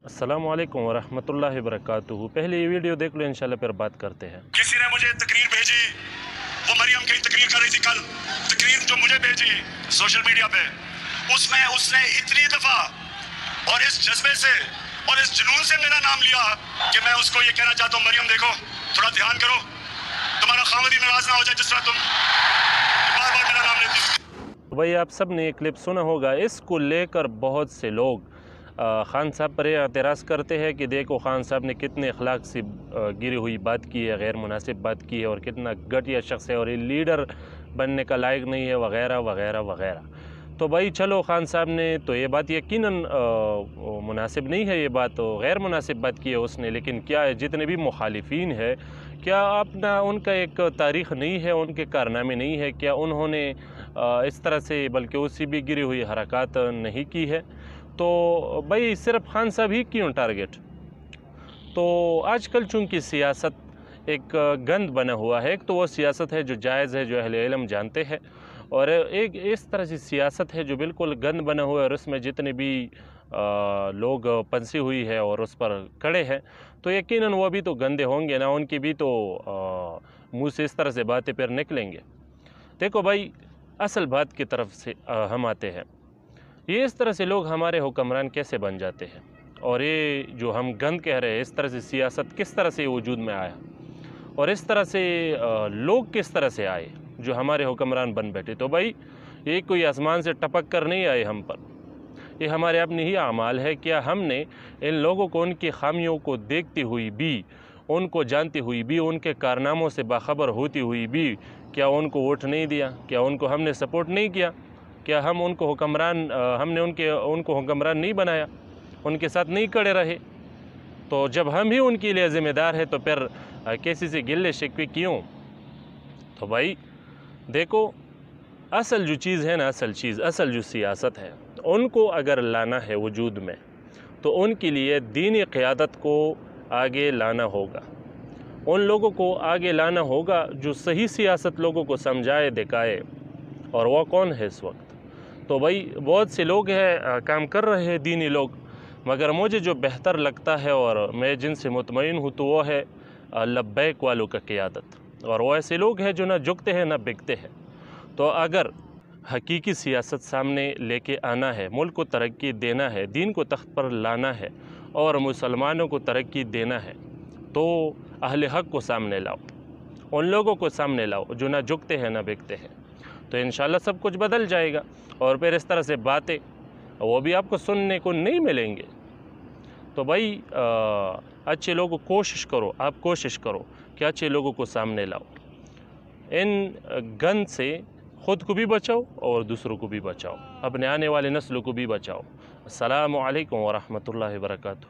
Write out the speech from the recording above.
अस्सलामु अलैकुम वरहमतुल्लाहि वबरकातुहू। पहले ये वीडियो देख लो, इंशाल्लाह फिर बात करते हैं। किसी ने मुझे तकरीर भेजी, वो मरियम की तकरीर कर रही थी कल। तकरीर जो मुझे भेजी सोशल मीडिया पे, उसमें उसने इतनी दफा और इस जज्बे से और इस जुनून से मेरा नाम लिया कि मैं उसको ये कहना चाहता हूँ, मरियम देखो, थोड़ा ध्यान करो, तुम्हारा खामदी नाराज ना हो जाए जिस तरह तुम बार बार मेरा नाम लेती हो। भाई आप सब ने ये क्लिप सुना होगा। इसको लेकर बहुत से लोग ख़ान साहब पर एतराज़ करते हैं कि देखो ख़ान साहब ने कितने अखलाक से गिरी हुई बात की है, गैर मुनासिब बात की है और कितना घटिया शख्स है और ये लीडर बनने का लायक नहीं है वग़ैरह वग़ैरह वग़ैरह। तो भाई चलो, ख़ान साहब ने तो ये बात यकीनन मुनासिब नहीं है, ये बात तो गैर मुनासिब बात की है उसने। लेकिन क्या है, जितने भी मुखालिफिन है, क्या अपना उनका एक तारीख़ नहीं है, उनके कारनामे नहीं है? क्या उन्होंने इस तरह से बल्कि उससे भी गिरी हुई हरकत नहीं की है? तो भाई सिर्फ ख़ान साहब ही क्यों टारगेट? तो आजकल चूँकि सियासत एक गंद बना हुआ है। एक तो वो सियासत है जो जायज़ है, जो अहले इल्म जानते हैं, और एक इस तरह से सियासत है जो बिल्कुल गंद बना हुआ है और उसमें जितने भी लोग पंसी हुई है और उस पर खड़े हैं, तो यकीनन वो भी तो गंदे होंगे ना, उनकी भी तो मुँह से इस तरह से बातें फिर निकलेंगे। देखो भाई, असल बात की तरफ से हम आते हैं। ये इस तरह से लोग हमारे हुक्मरान कैसे बन जाते हैं, और ये जो हम गंद कह रहे हैं, इस तरह से सियासत किस तरह से वजूद में आया, और इस तरह से लोग किस तरह से आए जो हमारे हुक्मरान बन बैठे। तो भाई ये कोई आसमान से टपक कर नहीं आए हम पर, ये हमारे अपने ही अमाल है। क्या हमने इन लोगों को उनकी खामियों को देखती हुई भी, उनको जानती हुई भी, उनके कारनामों से बाखबर होती हुई भी, क्या उनको वोट नहीं दिया? क्या उनको हमने सपोर्ट नहीं किया? क्या हम उनको हुक्मरान हमने उनको हुक्मरान नहीं बनाया, उनके साथ नहीं खड़े रहे? तो जब हम ही उनके लिए ज़िम्मेदार है तो फिर किसी से गिले शिकवे क्यों? तो भाई देखो, असल जो चीज़ है ना, असल जो सियासत है, उनको अगर लाना है वजूद में, तो उनके लिए दीनी क़यादत को आगे लाना होगा। उन लोगों को आगे लाना होगा जो सही सियासत लोगों को समझाए दिखाए। और वो कौन है इस वक्त? तो भाई बहुत से लोग हैं, काम कर रहे हैं दीनी लोग, मगर मुझे जो बेहतर लगता है और मैं जिनसे मुतमईन हूँ तो वो है लब्बैक वालों का क़यादत। और वो ऐसे लोग हैं जो ना झुकते हैं ना बिकते हैं। तो अगर हकीकी सियासत सामने लेके आना है, मुल्क को तरक्की देना है, दीन को तख्त पर लाना है और मुसलमानों को तरक्की देना है, तो अहले हक़ को सामने लाओ, उन लोगों को सामने लाओ जो ना झुकते हैं ना बिकते हैं। तो इंशाल्लाह सब कुछ बदल जाएगा और फिर इस तरह से बातें वो भी आपको सुनने को नहीं मिलेंगे। तो भाई अच्छे लोगों को कोशिश करो, आप कोशिश करो कि अच्छे लोगों को सामने लाओ। इन गंद से ख़ुद को भी बचाओ और दूसरों को भी बचाओ, अपने आने वाले नस्लों को भी बचाओ। अस्सलामु अलैकुम वरहमतुल्लाहि वबरकातुहू।